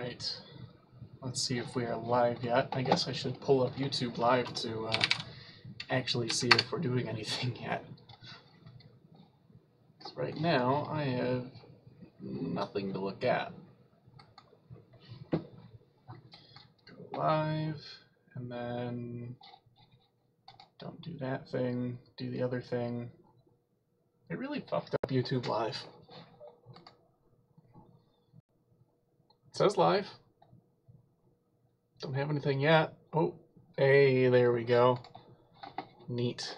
right, let's see if we are live yet. I guess I should pull up YouTube Live to actually see if we're doing anything yet. Right now, I have nothing to look at. Go live, and then don't do that thing, do the other thing. It really fucked up YouTube Live. It says live. Don't have anything yet. Oh, hey, there we go. Neat.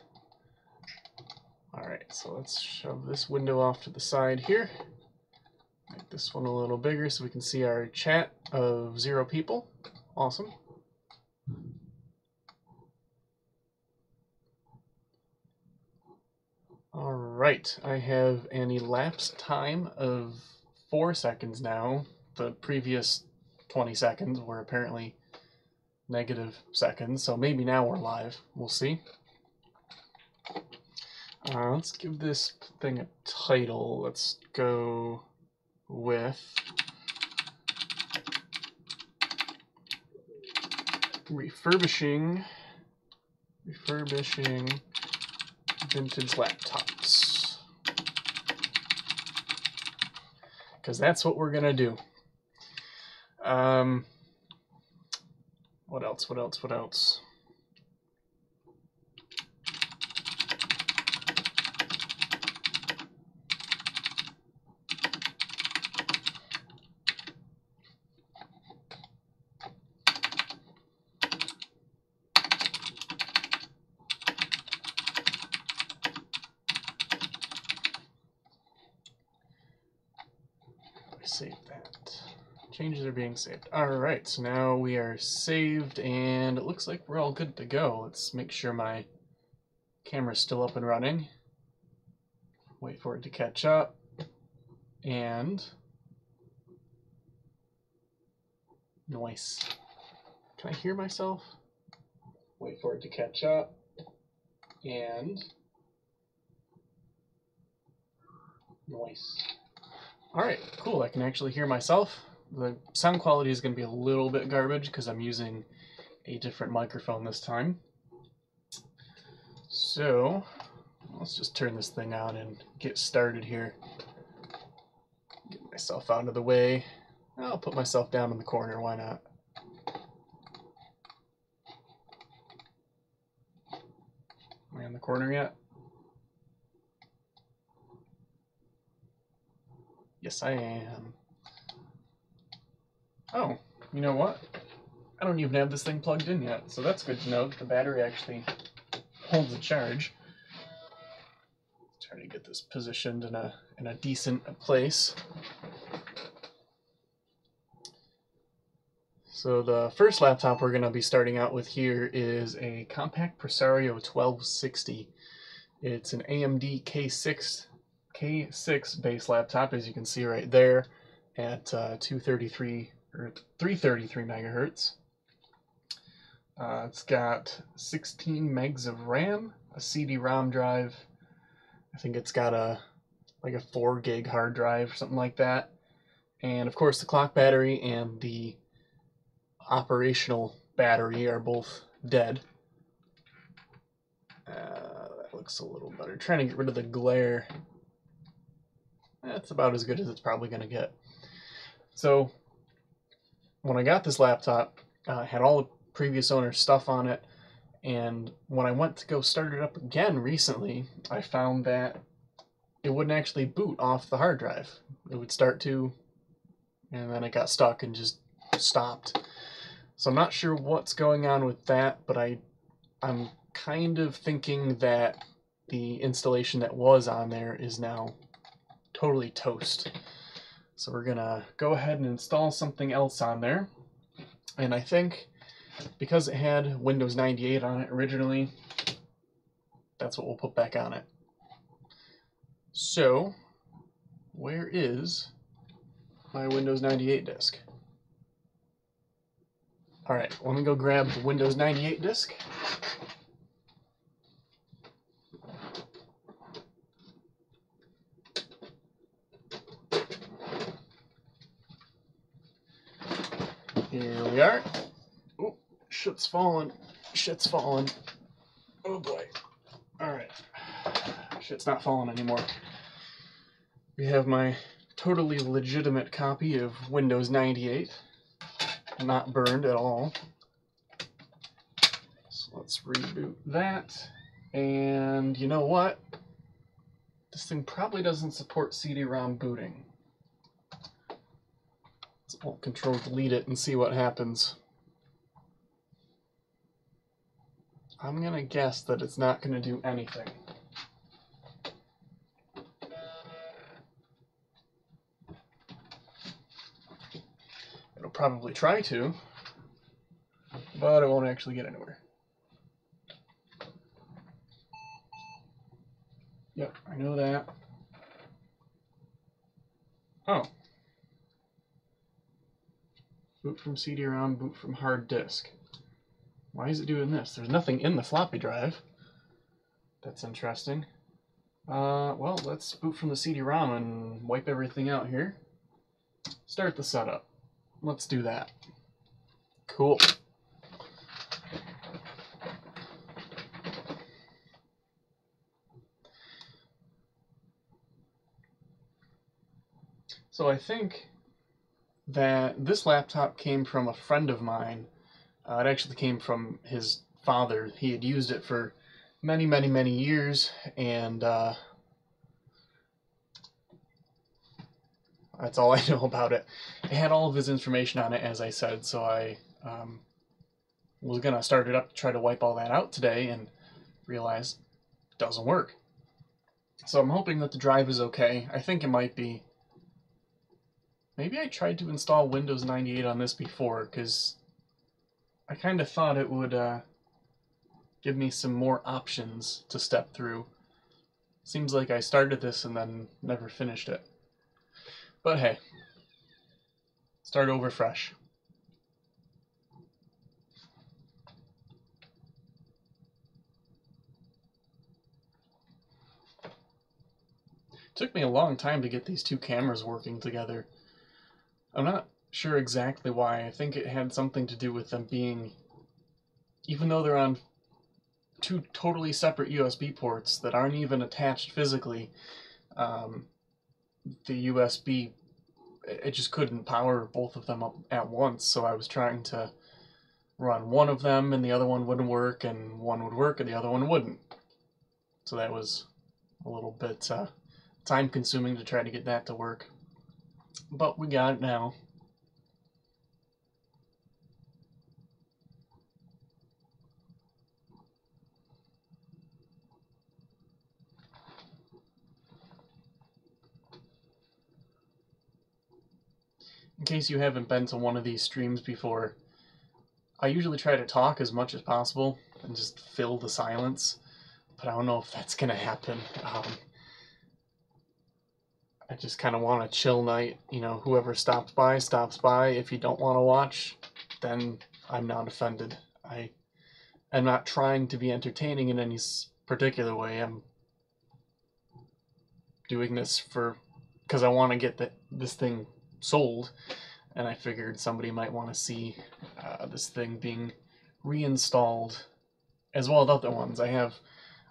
Alright, so let's shove this window off to the side here. Make this one a little bigger so we can see our chat of 0 people. Awesome. Alright, I have an elapsed time of 4 seconds now. The previous 20 seconds were apparently negative seconds, so maybe now we're live. We'll see. Let's give this thing a title. Let's go with Refurbishing Vintage Laptops. Because that's what we're gonna do. What else? Save that. Changes are being saved. Alright, so now we are saved and it looks like we're all good to go. Let's make sure my camera's still up and running. Wait for it to catch up. And noise. Can I hear myself? Wait for it to catch up. And noise. Alright, cool. I can actually hear myself. The sound quality is going to be a little bit garbage because I'm using a different microphone this time. So, let's just turn this thing on and get started here. Get myself out of the way. I'll put myself down in the corner, why not? Am I in the corner yet? Yes, I am. Oh, you know what? I don't even have this thing plugged in yet, so that's good to know that the battery actually holds a charge. Try to get this positioned in a decent place. So the first laptop we're going to be starting out with here is a Compact Presario 1260. It's an AMD K6 base laptop, as you can see right there, at 333 megahertz. It's got 16 megs of RAM, a CD-ROM drive. I think it's got like a 4 gig hard drive, something like that. And of course the clock battery and the operational battery are both dead. That looks a little better. Trying to get rid of the glare. That's about as good as it's probably going to get. So when I got this laptop, it had all the previous owner's stuff on it, and when I went to go start it up again recently, I found that it wouldn't actually boot off the hard drive. It would start to, and then it got stuck and just stopped. So I'm not sure what's going on with that, but I'm kind of thinking that the installation that was on there is now totally toast. So we're gonna go ahead and install something else on there. And I think because it had Windows 98 on it originally, that's what we'll put back on it. So where is my Windows 98 disk? Alright, let me go grab the Windows 98 disk. Here we are. Oh, shit's falling. Shit's falling. Oh boy. Alright. Shit's not falling anymore. We have my totally legitimate copy of Windows 98. Not burned at all. So let's reboot that. And you know what? This thing probably doesn't support CD-ROM booting. Let's Alt-Control-Delete it and see what happens. I'm gonna guess that it's not gonna do anything. It'll probably try to, but it won't actually get anywhere. Yep, I know that. Oh. Boot from CD-ROM, boot from hard disk. Why is it doing this? There's nothing in the floppy drive. That's interesting. Well, let's boot from the CD-ROM and wipe everything out here. Start the setup. Let's do that. Cool. So I think that this laptop came from a friend of mine. It actually came from his father. He had used it for many, many, many years, and that's all I know about it. It had all of his information on it, as I said, so I was going to start it up to try to wipe all that out today and realized it doesn't work. So I'm hoping that the drive is okay. I think it might be. Maybe I tried to install Windows 98 on this before, because I kind of thought it would give me some more options to step through. Seems like I started this and then never finished it. But hey, start over fresh. It took me a long time to get these two cameras working together. I'm not sure exactly why. I think it had something to do with them being, even though they're on two totally separate USB ports that aren't even attached physically, the USB, it just couldn't power both of them up at once, so I was trying to run one of them and the other one wouldn't work, and one would work and the other one wouldn't. So that was a little bit time consuming to try to get that to work. But we got it now. In case you haven't been to one of these streams before, I usually try to talk as much as possible and just fill the silence, but I don't know if that's gonna happen. I just kind of want a chill night. You know, whoever stops by, stops by. If you don't want to watch, then I'm not offended. I'm not trying to be entertaining in any particular way. I'm doing this because I want to get this thing sold, and I figured somebody might want to see this thing being reinstalled, as well as other ones. I have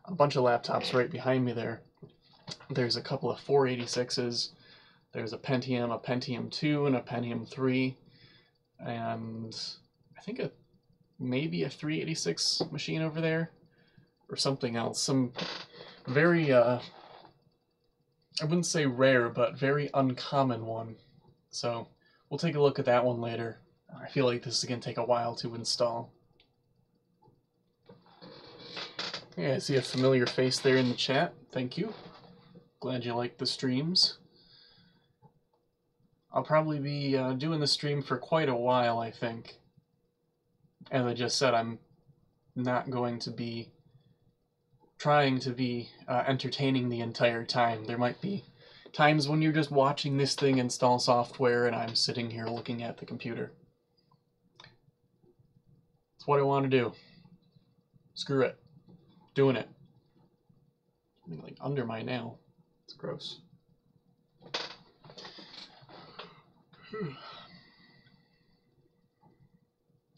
a bunch of laptops right behind me there. There's a couple of 486s, there's a Pentium 2, and a Pentium 3, and I think maybe a 386 machine over there, or something else. Some very, I wouldn't say rare, but very uncommon one. So we'll take a look at that one later. I feel like this is going to take a while to install. Yeah, I see a familiar face there in the chat. Thank you. Glad you like the streams. I'll probably be doing the stream for quite a while, I think. As I just said, I'm not going to be trying to be entertaining the entire time. There might be times when you're just watching this thing install software and I'm sitting here looking at the computer. It's what I want to do. Screw it. Doing it. Something like under my nail. It's gross.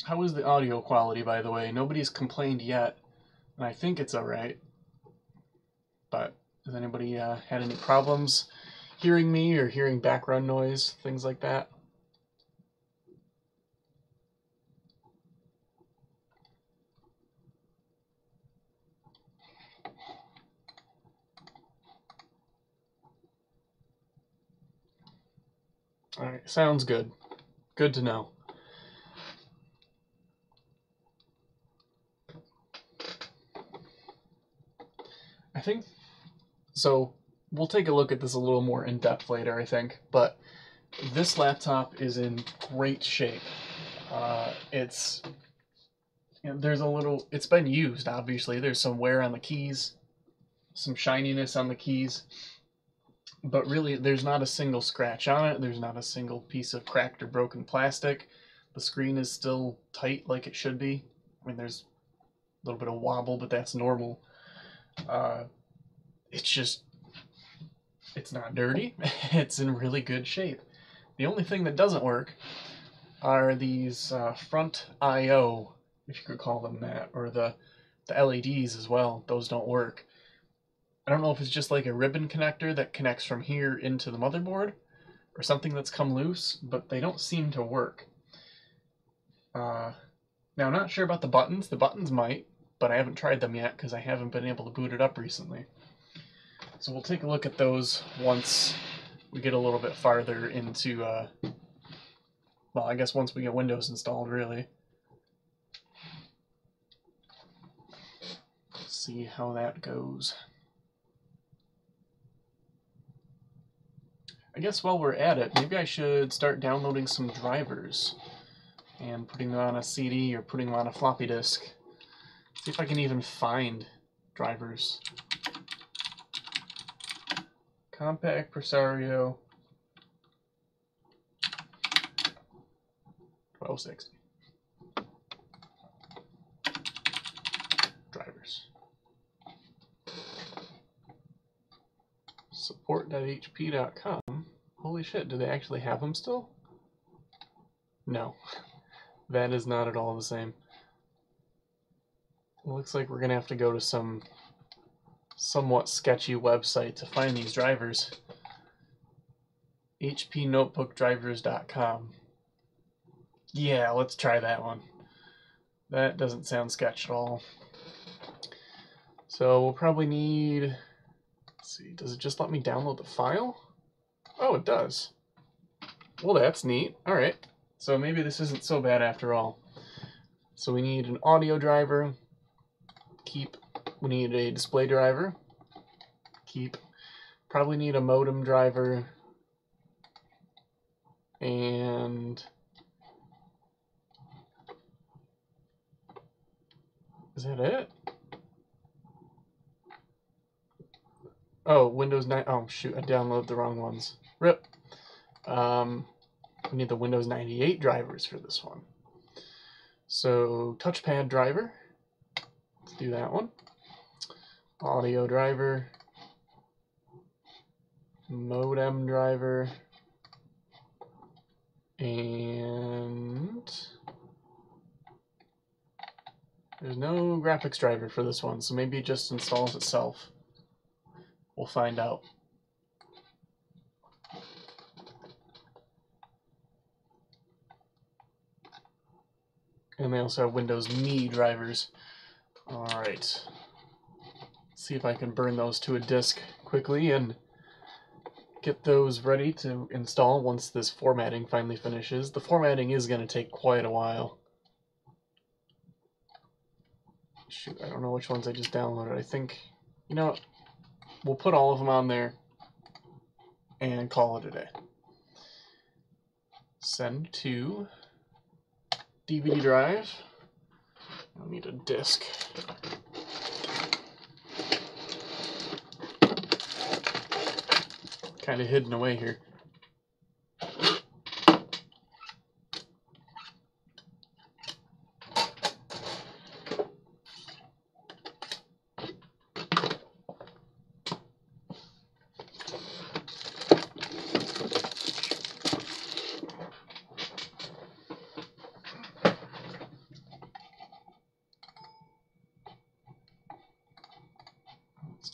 How is the audio quality, by the way? Nobody's complained yet, and I think it's alright. But has anybody had any problems hearing me or hearing background noise, things like that? Alright, sounds good. Good to know. I think, so we'll take a look at this a little more in depth later, I think, but this laptop is in great shape. It's been used, obviously. There's some wear on the keys, some shininess on the keys, but really there's not a single scratch on it. There's not a single piece of cracked or broken plastic. The screen is still tight like it should be. I mean, there's a little bit of wobble, but that's normal. It's not dirty. It's in really good shape. The only thing that doesn't work are these front I/O, if you could call them that, or the LEDs as well. Those don't work. I don't know if it's just like a ribbon connector that connects from here into the motherboard, or something that's come loose, but they don't seem to work. Now, I'm not sure about the buttons. The buttons might, but I haven't tried them yet because I haven't been able to boot it up recently. So we'll take a look at those once we get a little bit farther into, well, I guess once we get Windows installed, really. See how that goes. I guess while we're at it, maybe I should start downloading some drivers and putting them on a CD or putting them on a floppy disk. See if I can even find drivers. Compact Presario 1260. Drivers. Support.hp.com. Holy shit, do they actually have them still? No. That is not at all the same. It looks like we're gonna have to go to some somewhat sketchy website to find these drivers. hpnotebookdrivers.com. Yeah, let's try that one. That doesn't sound sketch at all. So we'll probably need, let's see, does it just let me download the file? Oh, it does. Well, that's neat. All right. So maybe this isn't so bad after all. So we need an audio driver. Keep. We need a display driver. Keep. Probably need a modem driver. And is that it? Oh, Windows 9. Oh, shoot. I downloaded the wrong ones. RIP. We need the Windows 98 drivers for this one. So, touchpad driver. Let's do that one. Audio driver. Modem driver. And there's no graphics driver for this one, so maybe it just installs itself. We'll find out. And they also have Windows Me drivers. Alright. Let's see if I can burn those to a disk quickly and get those ready to install once this formatting finally finishes. The formatting is going to take quite a while. Shoot, I don't know which ones I just downloaded. I think, you know, we'll put all of them on there and call it a day. Send to DVD drive. I'll need a disk. Kind of hidden away here.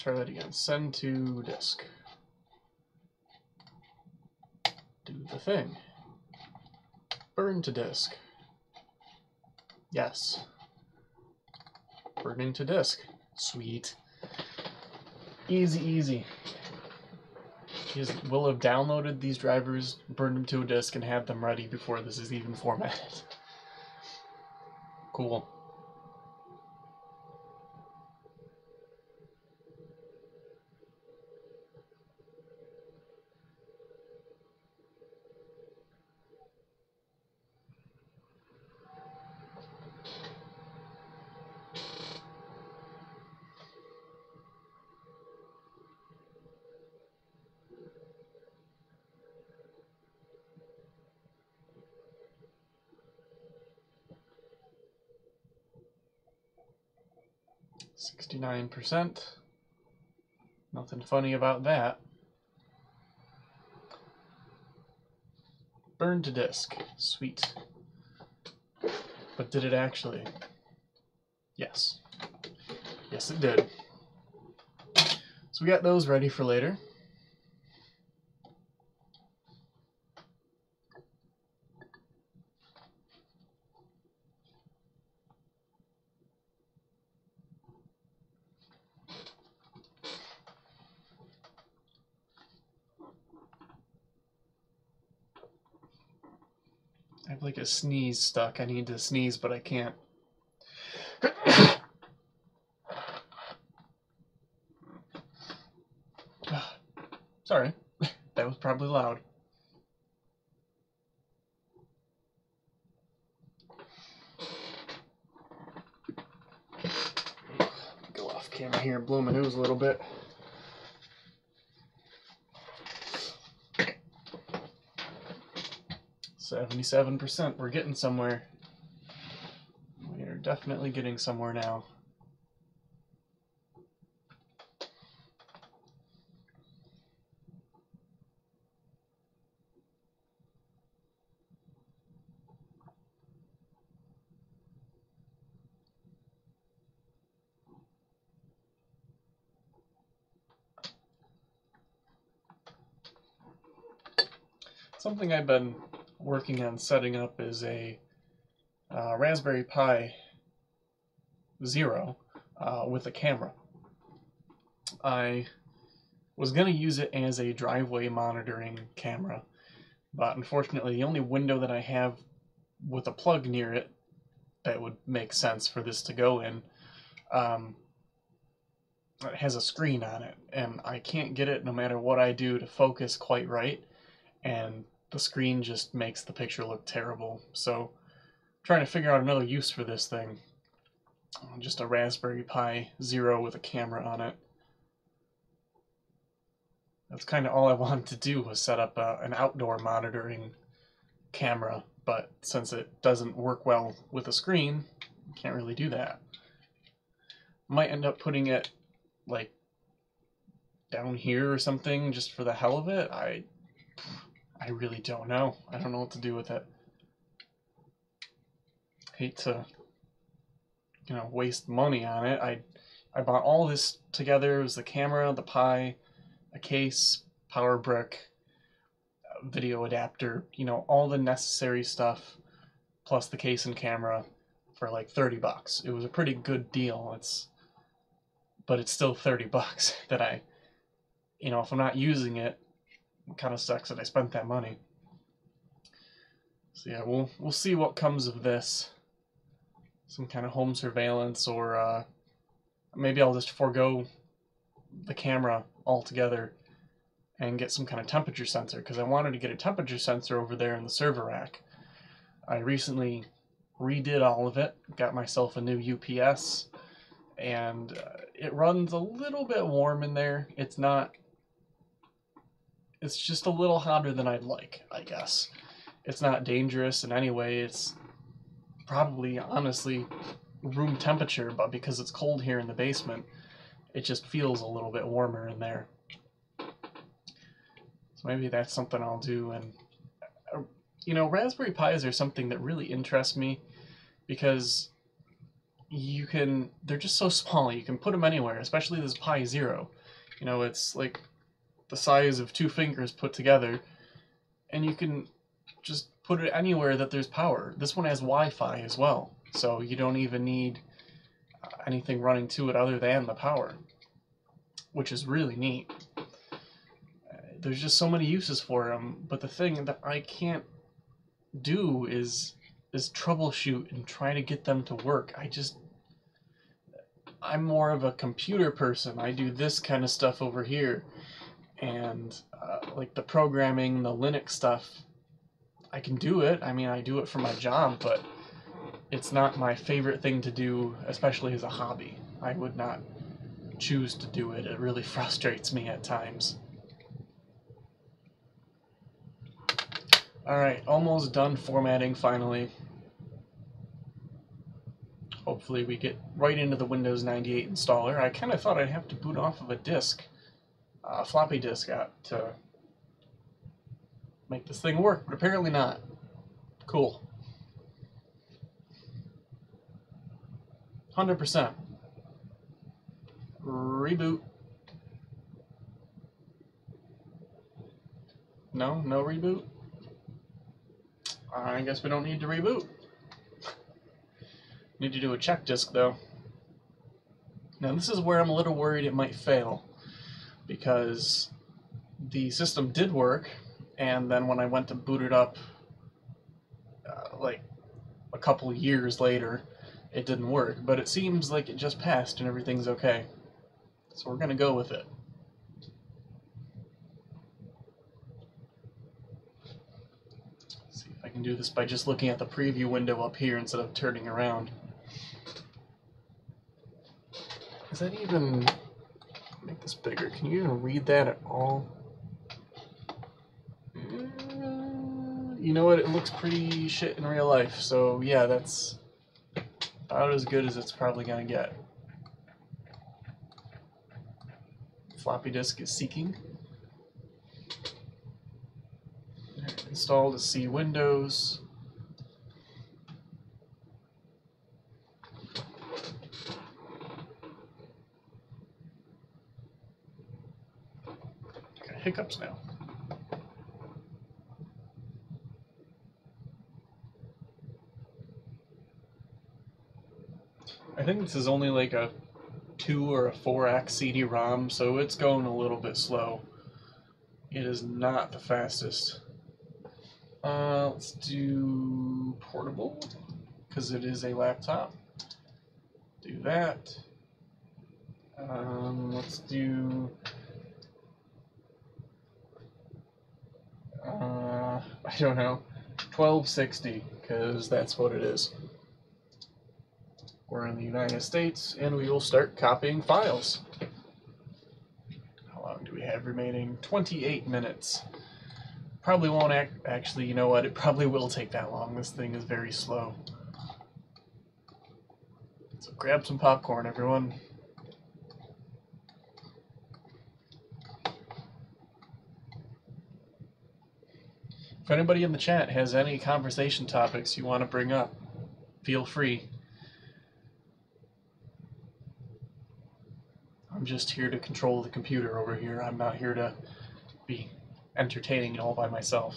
try that again. Send to disk. Do the thing. Burn to disk. Yes. Burning to disk. Sweet. Easy, easy. We'll have downloaded these drivers, burned them to a disk, and had them ready before this is even formatted. Cool. %. Nothing funny about that. Burn to disk. Sweet. But did it actually? Yes. Yes, it did. So we got those ready for later. I have like a sneeze stuck. I need to sneeze, but I can't. Sorry, that was probably loud. Go off camera here and blow my nose a little bit. %. We're getting somewhere. We are definitely getting somewhere now. Something I've been working on setting up is a Raspberry Pi Zero with a camera. I was going to use it as a driveway monitoring camera, but unfortunately the only window that I have with a plug near it that would make sense for this to go in it has a screen on it, and I can't get it no matter what I do to focus quite right, and the screen just makes the picture look terrible. So I'm trying to figure out another use for this thing. Just a Raspberry Pi Zero with a camera on it. That's kind of all I wanted to do, was set up an outdoor monitoring camera, but since it doesn't work well with a screen, can't really do that. Might end up putting it like down here or something just for the hell of it. I really don't know. I don't know what to do with it. Hate to, waste money on it. I bought all this together. It was the camera, the Pi, a case, power brick, video adapter, all the necessary stuff, plus the case and camera for like $30. It was a pretty good deal. But it's still $30 that I, if I'm not using it, it kind of sucks that I spent that money. So yeah, we'll see what comes of this. Some kind of home surveillance, or maybe I'll just forego the camera altogether and get some kind of temperature sensor, because I wanted to get a temperature sensor over there in the server rack. I recently redid all of it, got myself a new UPS, and it runs a little bit warm in there. It's just a little hotter than I'd like, I guess. It's not dangerous in any way. It's probably, honestly, room temperature, but because it's cold here in the basement, it just feels a little bit warmer in there. So maybe that's something I'll do. And Raspberry Pis are something that really interests me, because they're just so small. You can put them anywhere, especially this Pi Zero. You know, it's like the size of 2 fingers put together, and you can just put it anywhere that there's power. This one has Wi-Fi as well, so you don't even need anything running to it other than the power, which is really neat. There's just so many uses for them, but the thing that I can't do is troubleshoot and try to get them to work. I'm more of a computer person. I do this kind of stuff over here, and like the programming, the Linux stuff, I can do it. I mean, I do it for my job, but it's not my favorite thing to do, especially as a hobby. I would not choose to do it. It really frustrates me at times. Alright, almost done formatting finally. Hopefully we get right into the Windows 98 installer. I kind of thought I'd have to boot off of a disk, a floppy disk out to make this thing work, but apparently not. Cool. 100%. Reboot. No reboot? I guess we don't need to reboot. Need to do a check disk though. Now this is where I'm a little worried it might fail, because the system did work, and then when I went to boot it up like a couple years later, it didn't work, but it seems like it just passed and everything's okay. So we're gonna go with it. Let's see if I can do this by just looking at the preview window up here instead of turning around. Is that even... Make this bigger. Can you even read that at all? You know what? It looks pretty shit in real life, so yeah, that's about as good as it's probably gonna get. Floppy disk is seeking. Install to see Windows. Got hiccups now. I think this is only like a 2 or a 4x CD-ROM, so it's going a little bit slow. It is not the fastest. Let's do portable, because it is a laptop. Do that. Let's do... I don't know, 1260, because that's what it is. We're in the United States, and we will start copying files. How long do we have remaining? 28 minutes. Probably won't actually, you know what, it probably will take that long. This thing is very slow. So grab some popcorn, everyone. If anybody in the chat has any conversation topics you want to bring up, feel free. I'm just here to control the computer over here. I'm not here to be entertaining all by myself.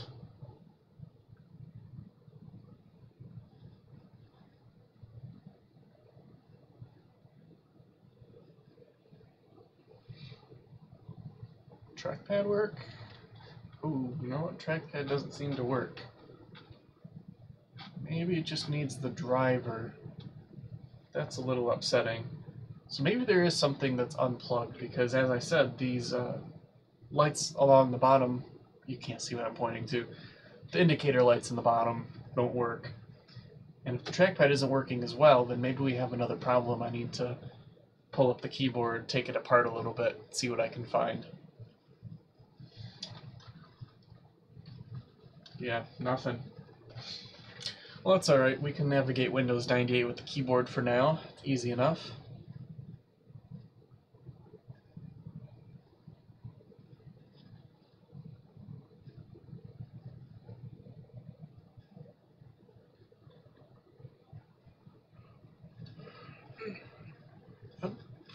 Trackpad work? Ooh, you know what? Trackpad doesn't seem to work. Maybe it just needs the driver. That's a little upsetting. So maybe there is something that's unplugged, because as I said, these lights along the bottom, you can't see what I'm pointing to, the indicator lights in the bottom don't work. And if the trackpad isn't working as well, then maybe we have another problem. I need to pull up the keyboard, take it apart a little bit, see what I can find. Yeah, nothing. Well, that's alright. We can navigate Windows 98 with the keyboard for now. It's easy enough.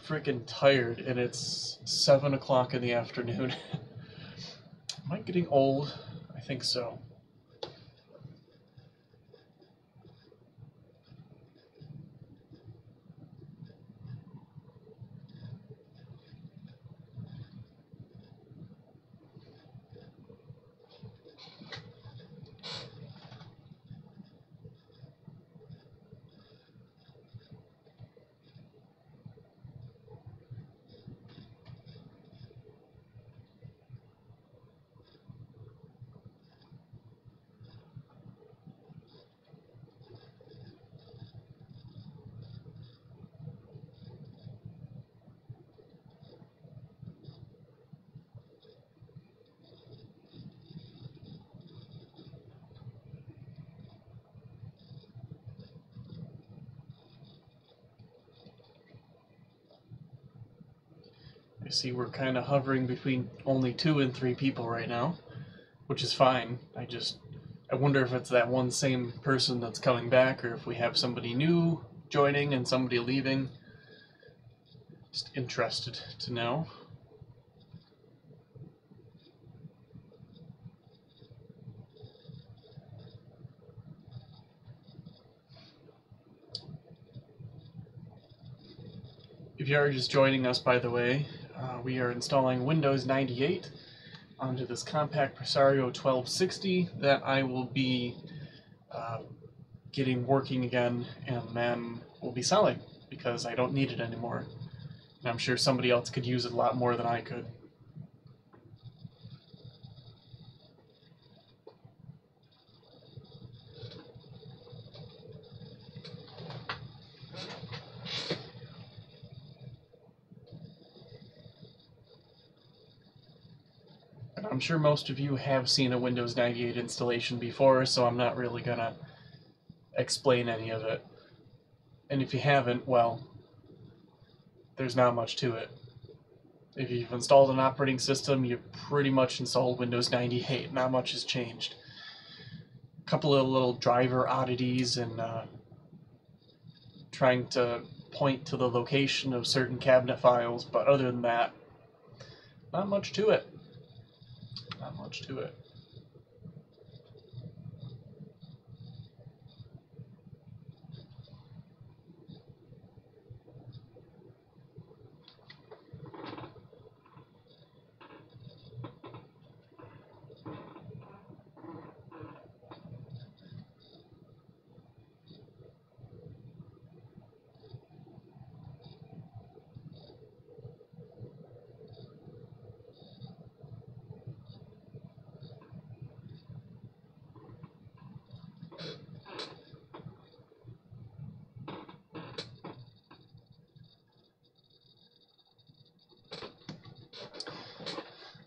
freaking tired, and it's 7 o'clock in the afternoon. Am I getting old? I think so. You see, we're kind of hovering between only 2 and 3 people right now, which is fine. I wonder if it's that one same person that's coming back, or if we have somebody new joining and somebody leaving. Just interested to know. If you are just joining us, by the way, we are installing Windows 98 onto this compact Presario 1260 that I will be getting working again, and then we'll be selling because I don't need it anymore. And I'm sure somebody else could use it a lot more than I could. I'm sure most of you have seen a Windows 98 installation before, so I'm not really gonna explain any of it. And if you haven't, well, there's not much to it. If you've installed an operating system, you've pretty much installed Windows 98. Not much has changed. A couple of little driver oddities and trying to point to the location of certain cabinet files, but other than that, not much to it. Not much to it.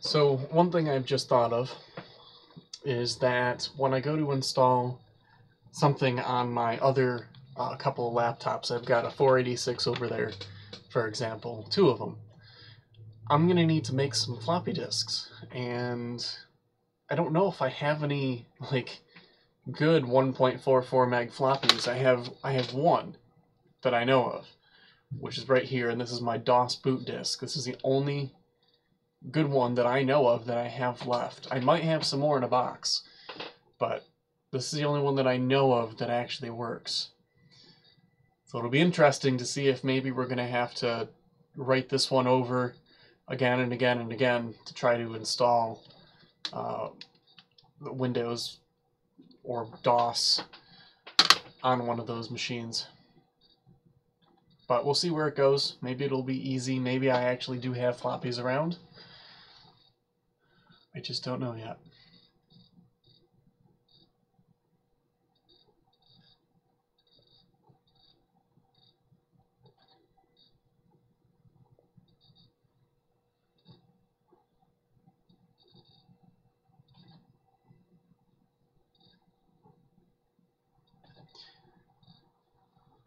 So one thing I've just thought of is that when I go to install something on my other couple of laptops, I've got a 486 over there, for example, 2 of them, I'm going to need to make some floppy disks, and I don't know if I have any like good 1.44 meg floppies. I have one that I know of, which is right here, and this is my DOS boot disk. This is the only good one that I know of that I have left. I might have some more in a box, but this is the only one that I know of that actually works. So it'll be interesting to see if maybe we're going to have to write this one over again and again and again to try to install Windows or DOS on one of those machines. But we'll see where it goes. Maybe it'll be easy. Maybe I actually do have floppies around. I just don't know yet.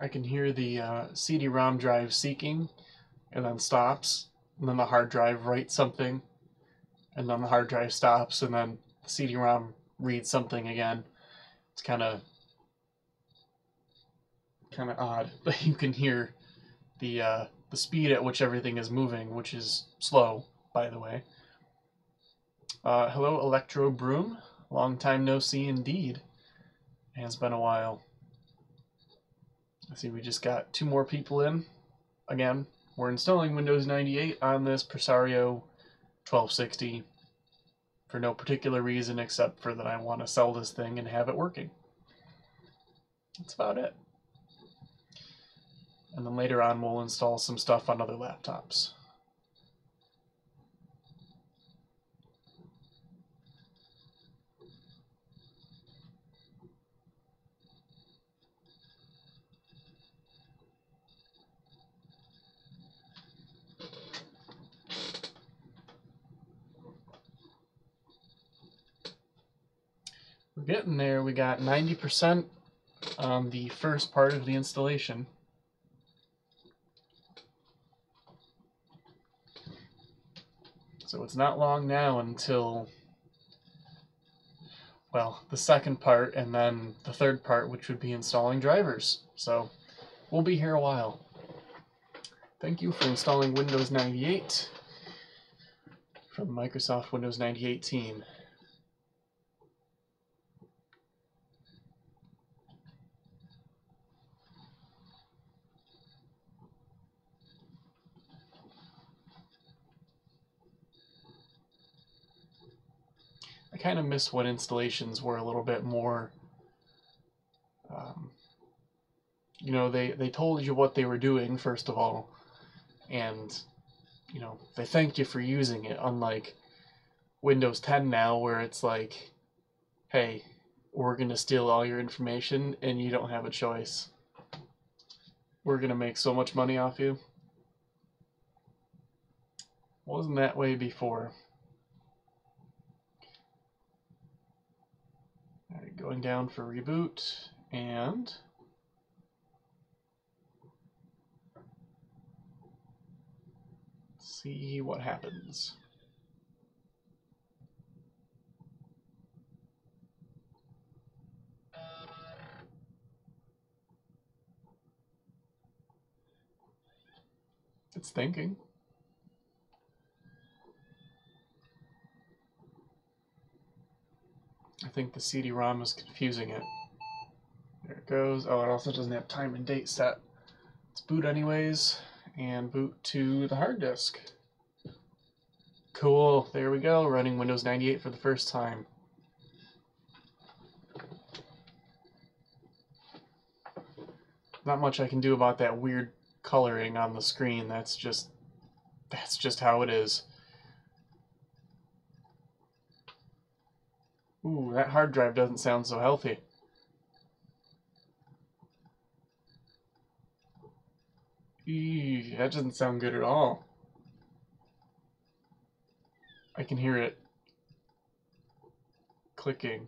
I can hear the CD-ROM drive seeking, and then stops, and then the hard drive writes something, and then the hard drive stops, and then the CD-ROM reads something again. It's kind of odd, but you can hear the the speed at which everything is moving, which is slow, by the way. Hello, Electro Broom. Long time no see indeed. It has been a while. I see we just got 2 more people in. Again, we're installing Windows 98 on this Presario 1260 for no particular reason except for that I want to sell this thing and have it working. That's about it. And then later on we'll install some stuff on other laptops. We're getting there. We got 90% on the first part of the installation. So it's not long now until, well, the second part and then the third part, which would be installing drivers. So we'll be here a while. Thank you for installing Windows 98 from the Microsoft Windows 98 team. I kind of miss when installations were a little bit more, you know, they told you what they were doing, first of all, and, you know, they thanked you for using it, unlike Windows 10 now, where it's like, hey, we're going to steal all your information and you don't have a choice. We're going to make so much money off you. Wasn't that way before. Alright, going down for reboot, and see what happens. It's thinking. I think the CD-ROM is confusing it. There it goes. Oh, it also doesn't have time and date set. Let's boot anyways, and boot to the hard disk. Cool, there we go, running Windows 98 for the first time. Not much I can do about that weird coloring on the screen. That's just how it is. Ooh, that hard drive doesn't sound so healthy. Eee, that doesn't sound good at all. I can hear it clicking.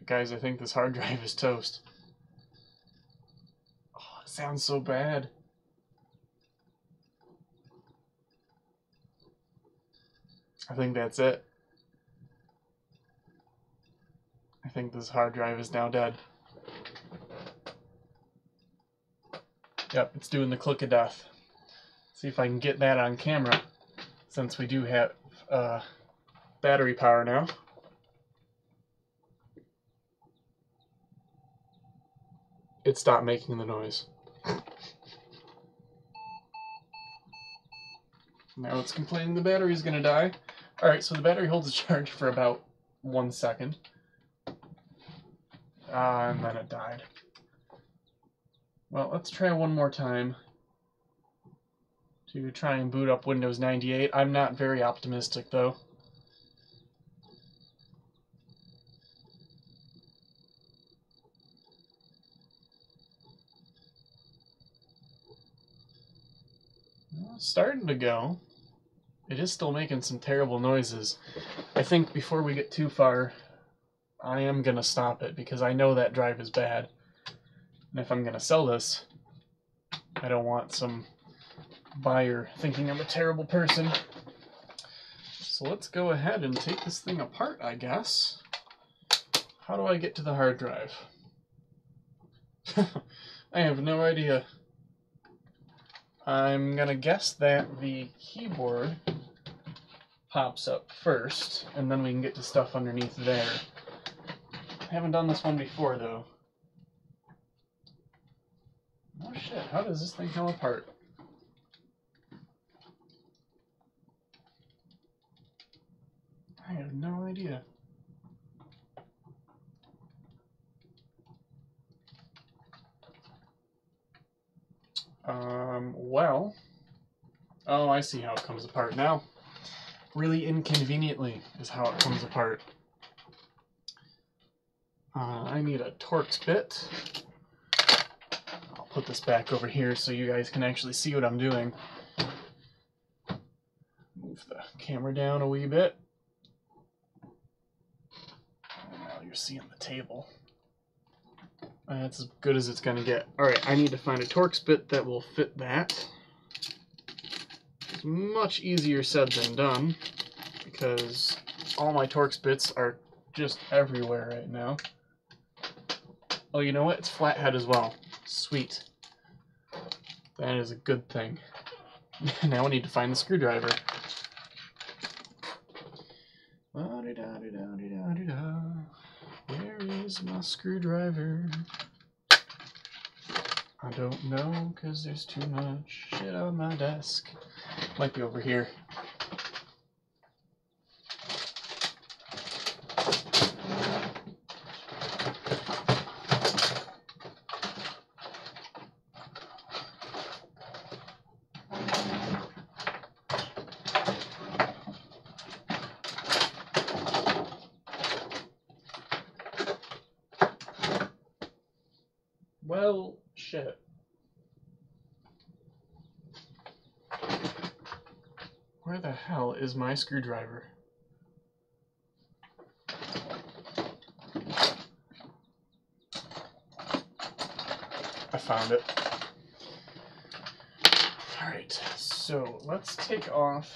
Guys, I think this hard drive is toast. Oh, it sounds so bad. I think that's it. I think this hard drive is now dead. Yep, it's doing the click of death. See if I can get that on camera, since we do have battery power now. It stopped making the noise. Now it's complaining the battery's gonna die. Alright, so the battery holds a charge for about 1 second. And then it died. Well, let's try one more time to try and boot up Windows 98. I'm not very optimistic, though. Well, it's starting to go. It is still making some terrible noises. I think before we get too far, I am going to stop it, because I know that drive is bad. And if I'm going to sell this, I don't want some buyer thinking I'm a terrible person. So let's go ahead and take this thing apart, I guess. How do I get to the hard drive? I have no idea. I'm gonna guess that the keyboard pops up first, and then we can get to stuff underneath there. I haven't done this one before, though. Oh shit, how does this thing come apart? I have no idea. Well... Oh, I see how it comes apart now. Really inconveniently is how it comes apart. I need a Torx bit. I'll put this back over here so you guys can actually see what I'm doing. Move the camera down a wee bit. And now you're seeing the table. That's as good as it's going to get. Alright, I need to find a Torx bit that will fit that. It's much easier said than done, because all my Torx bits are just everywhere right now. Oh, you know what? It's flathead as well. Sweet. That is a good thing. Now we need to find the screwdriver. Where is my screwdriver? I don't know, because there's too much shit on my desk. Might be over here. Well, shit. Where the hell is my screwdriver? I found it. Alright, so let's take off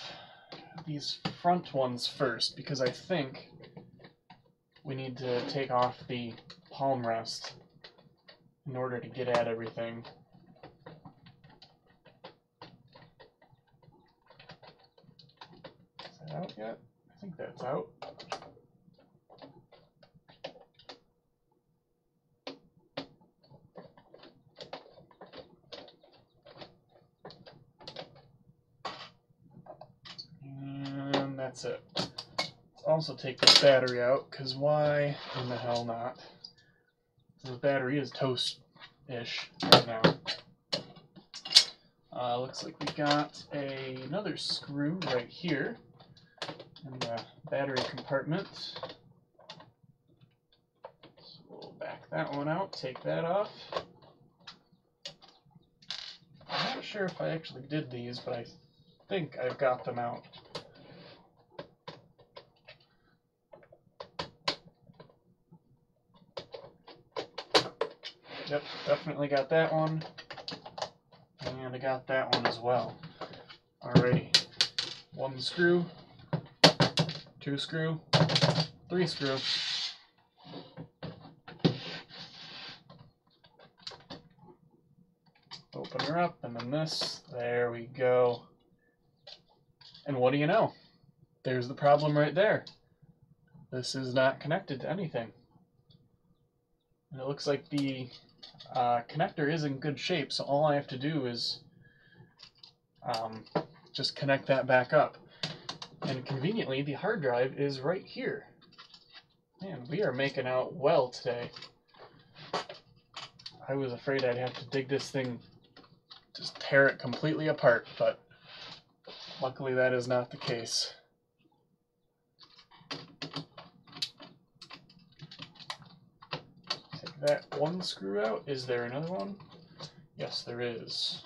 these front ones first, because I think we need to take off the palm rest in order to get at everything. Is that out yet? I think that's out. And that's it. Let's also take this battery out, because why in the hell not? The battery is toast-ish right now. Looks like we got another screw right here in the battery compartment. So we'll back that one out, take that off. I'm not sure if I actually did these, but I think I've got them out. Yep, definitely got that one. And I got that one as well. Alrighty. 1 screw, 2 screw, 3 screw. Open her up, and then this. There we go. And what do you know? There's the problem right there. This is not connected to anything. And it looks like the connector is in good shape, so all I have to do is just connect that back up. And conveniently, the hard drive is right here. Man, we are making out well today. I was afraid I'd have to dig this thing, just tear it completely apart, but luckily that is not the case. Take that 1 screw out. Is there another one? Yes, there is.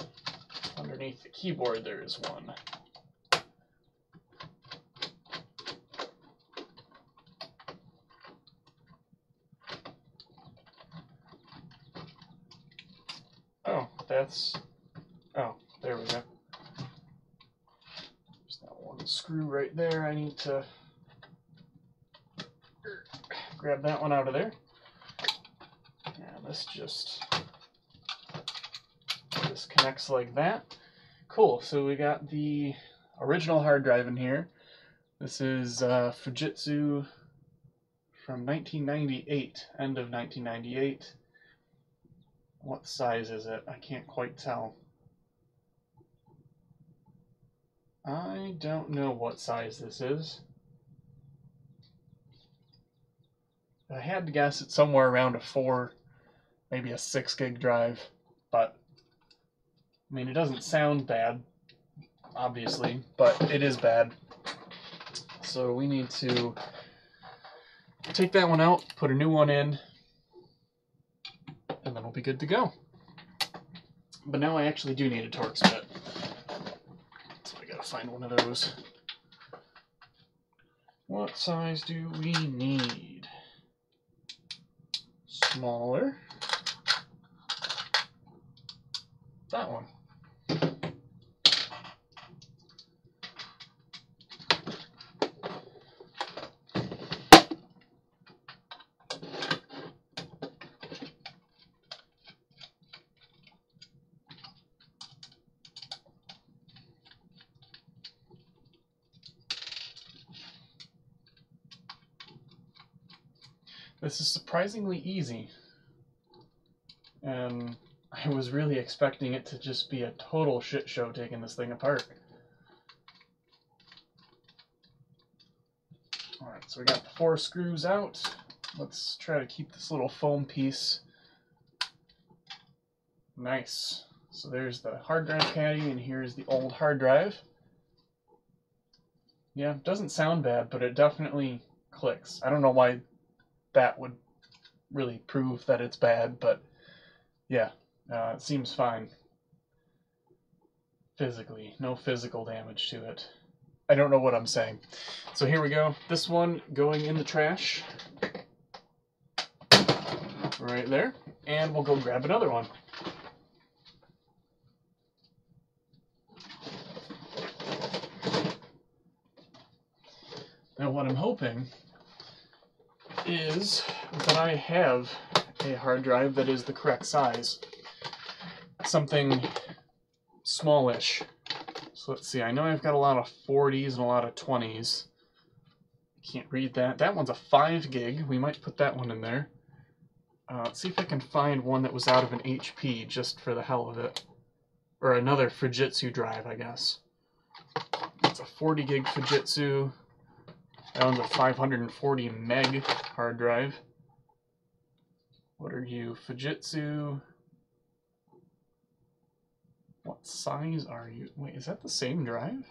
Underneath the keyboard there is one. Oh, that's... Oh, there we go. There's that 1 screw right there. I need to grab that one out of there. And this just This connects like that. Cool, so we got the original hard drive in here. This is Fujitsu from 1998, end of 1998. What size is it? I can't quite tell. I don't know what size this is. I had to guess it's somewhere around a 4, maybe a 6 gig drive, but I mean, it doesn't sound bad, obviously, but it is bad. So we need to take that one out, put a new one in, and then we'll be good to go. But now I actually do need a Torx bit. So I gotta find one of those. What size do we need? Smaller. That one. This is surprisingly easy, and I was really expecting it to just be a total shit show taking this thing apart. Alright, so we got the 4 screws out. Let's try to keep this little foam piece nice. So there's the hard drive caddy, and here's the old hard drive. Yeah, it doesn't sound bad, but it definitely clicks. I don't know why that would really prove that it's bad, but yeah, it seems fine. Physically, no physical damage to it. I don't know what I'm saying. So here we go. This one going in the trash. Right there. And we'll go grab another one. Now what I'm hoping is that I have a hard drive that is the correct size. Something smallish. So let's see, I know I've got a lot of 40s and a lot of 20s. Can't read that. That one's a 5 gig. We might put that one in there. Let's see if I can find one that was out of an HP just for the hell of it. Or another Fujitsu drive, I guess. It's a 40 gig Fujitsu. That one's a 540 meg hard drive. What are you, Fujitsu? What size are you? Wait, is that the same drive?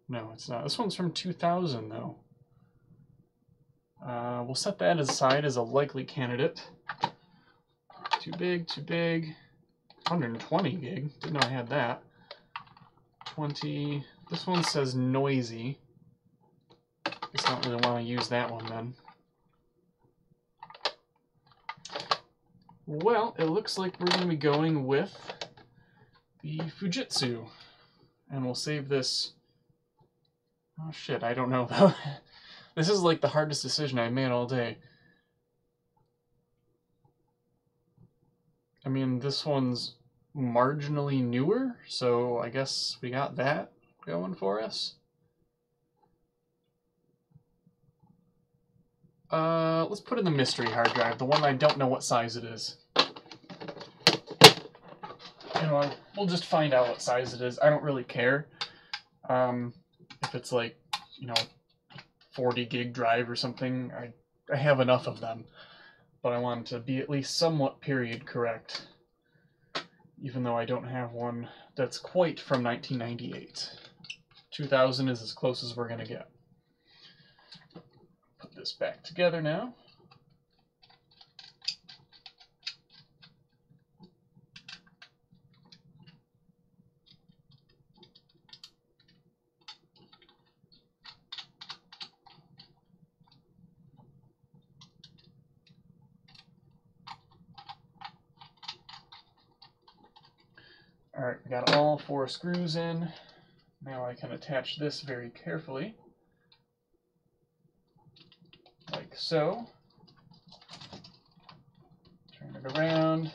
No, it's not. This one's from 2000, though. We'll set that aside as a likely candidate. Too big, too big. 120 gig. Didn't know I had that. 20. This one says noisy. Guess I don't really want to use that one then. Well, it looks like we're going to be going with the Fujitsu. And we'll save this. Oh shit, I don't know though. This is like the hardest decision I've made all day. I mean, this one's marginally newer, so I guess we got that going for us. Let's put in the mystery hard drive, the one I don't know what size it is. You know, we'll just find out what size it is. I don't really care if it's like, you know, 40 gig drive or something. I have enough of them, but I want to be at least somewhat period correct, even though I don't have one that's quite from 1998. 2000 is as close as we're going to get. Put this back together now. Alright, we got all 4 screws in. Now I can attach this very carefully. Like so. Turn it around.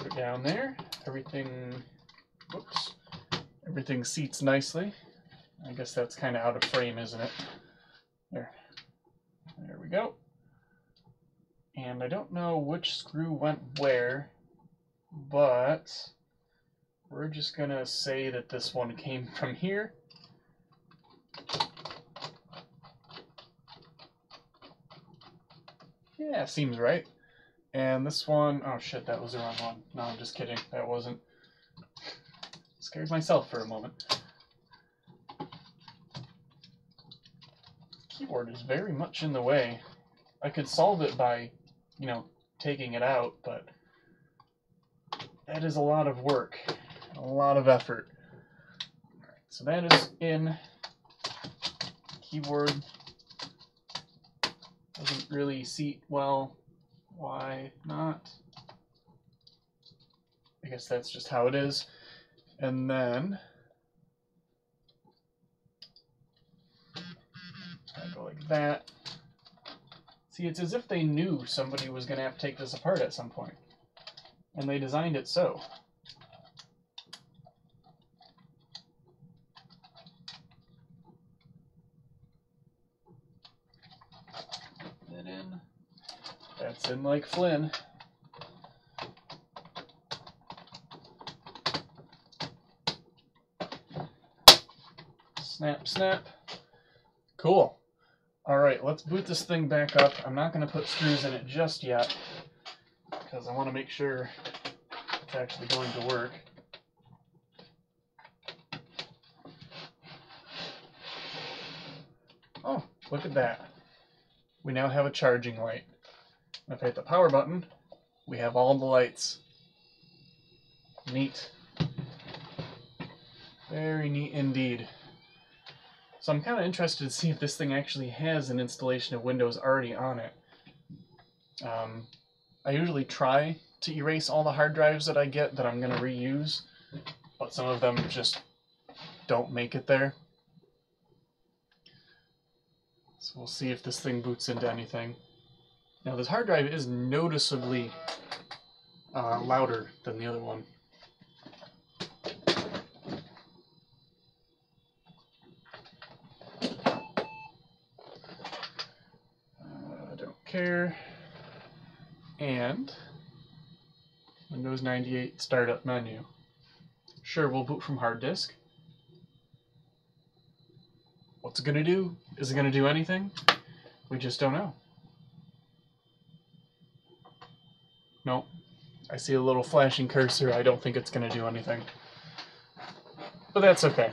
Put it down there. Everything, whoops, everything seats nicely. I guess that's kind of out of frame, isn't it? There we go. And I don't know which screw went where, but we're just gonna say that this one came from here. Yeah, seems right. And this one, oh shit, that was the wrong one. No, I'm just kidding. That wasn't. Scares myself for a moment. Keyboard is very much in the way. I could solve it by, you know, taking it out, but that is a lot of work, a lot of effort. All right, so that is in. Keyboard doesn't really seat well. Why not? I guess that's just how it is. And then I go like that. See, it's as if they knew somebody was going to have to take this apart at some point, and they designed it so. That in. That's in like Flynn. Snap, snap. Cool. All right, let's boot this thing back up. I'm not going to put screws in it just yet because I want to make sure it's actually going to work. Oh, look at that. We now have a charging light. If I hit the power button, we have all the lights. Neat. Very neat indeed. So I'm kind of interested to see if this thing actually has an installation of Windows already on it. I usually try to erase all the hard drives that I get that I'm going to reuse, but some of them just don't make it there. So we'll see if this thing boots into anything. Now this hard drive is noticeably louder than the other one. I don't care. And Windows 98 startup menu. Sure, we'll boot from hard disk. What's it gonna do? Is it gonna do anything? We just don't know. Nope. I see a little flashing cursor. I don't think it's gonna do anything. But that's okay.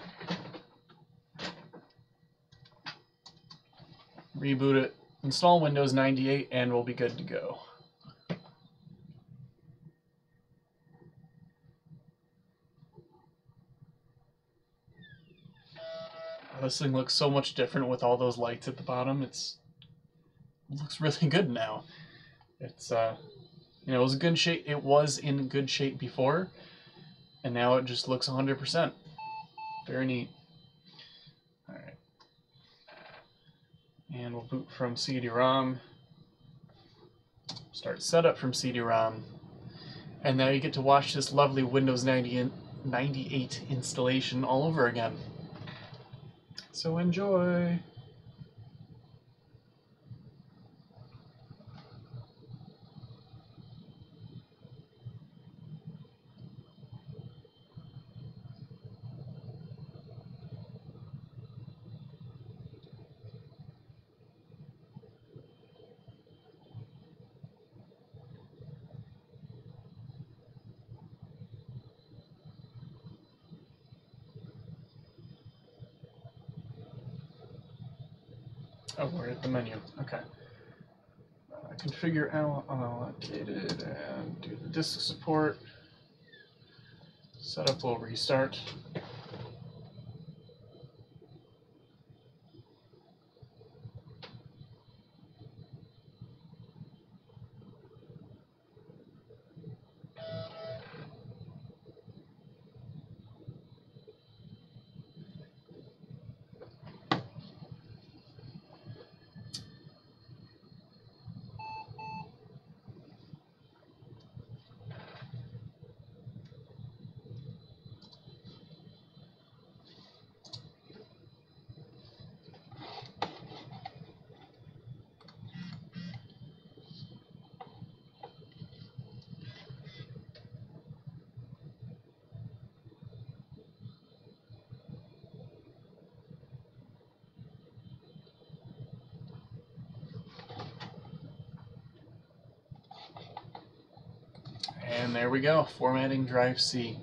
Reboot it, install Windows 98, and we'll be good to go. This thing looks so much different with all those lights at the bottom. It looks really good now. It's you know, it was good shape. It was in good shape before, and now it just looks 100%. Very neat. All right, and we'll boot from CD-ROM. Start setup from CD-ROM, and now you get to watch this lovely Windows 98 installation all over again. So enjoy. Oh, we're at the menu. Okay. Configure allocated and do the disk support. Setup will restart. And there we go, formatting drive C.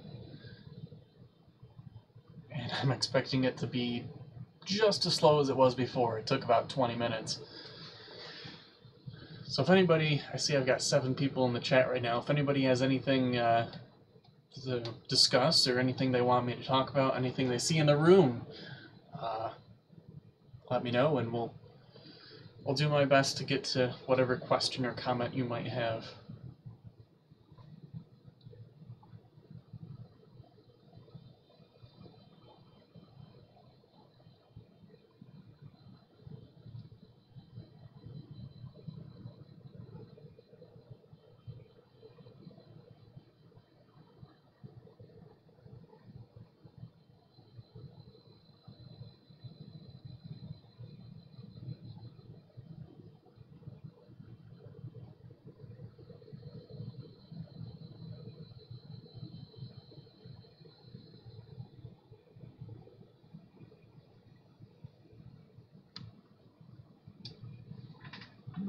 And I'm expecting it to be just as slow as it was before. It took about 20 minutes. So if anybody, I see I've got 7 people in the chat right now, if anybody has anything to discuss or anything they want me to talk about, anything they see in the room, let me know and I'll do my best to get to whatever question or comment you might have.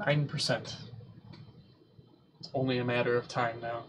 %. It's only a matter of time now.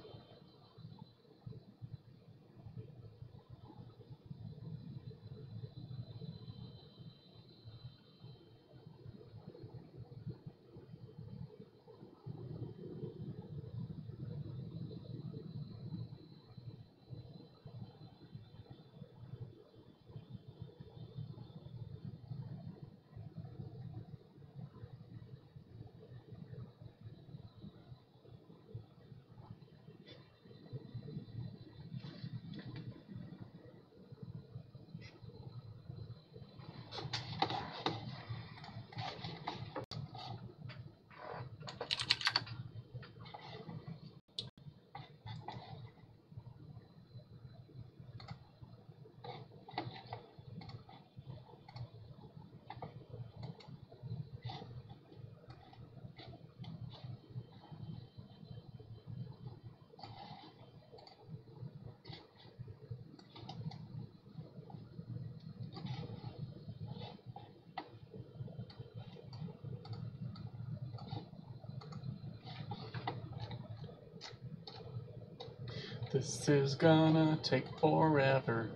This is gonna take forever.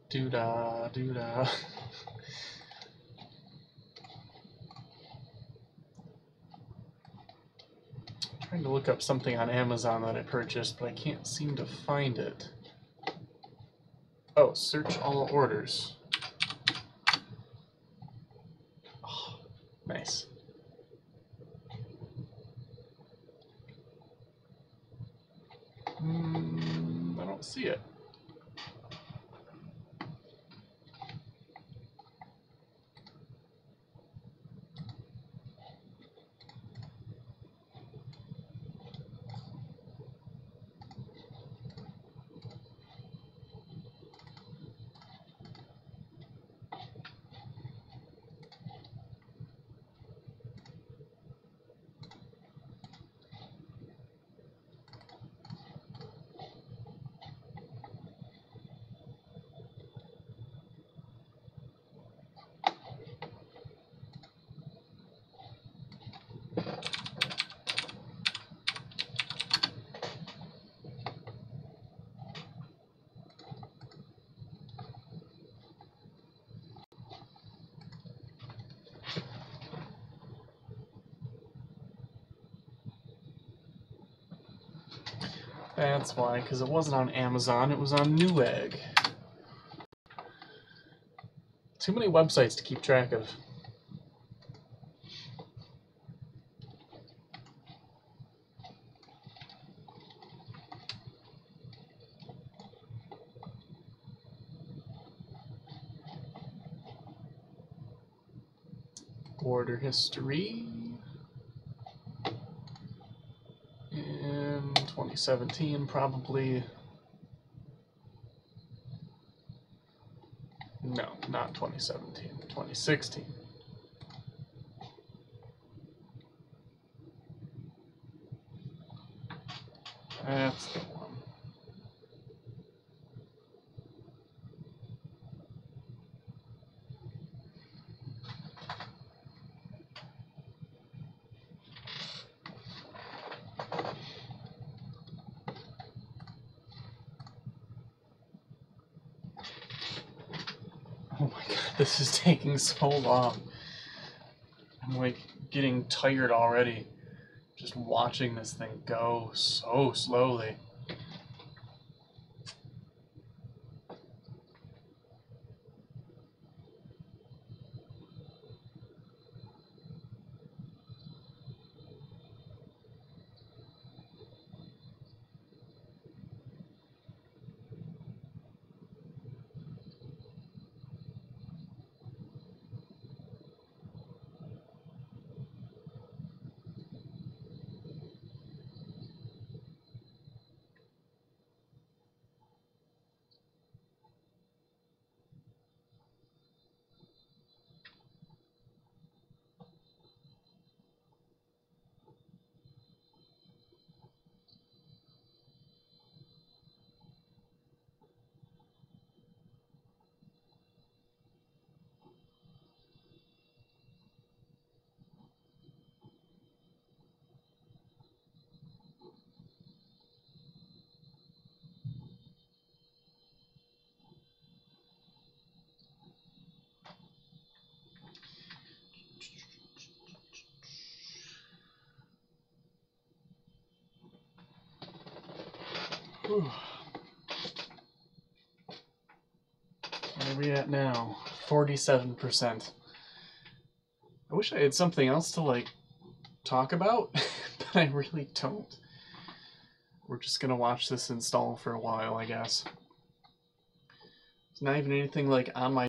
Doo-dah, doo-dah. Trying to look up something on Amazon that I purchased, but I can't seem to find it. Oh, search all orders. Oh, nice. I don't see it. That's why, because it wasn't on Amazon, it was on Newegg. Too many websites to keep track of. Order history. In 2017, probably. No, not 2017, 2016. That's the one. this is taking so long. I'm like getting tired already just watching this thing go so slowly. Whew. Where are we at now? 47%. I wish I had something else to like talk about, but I really don't. We're just gonna watch this install for a while, I guess. It's not even anything like on my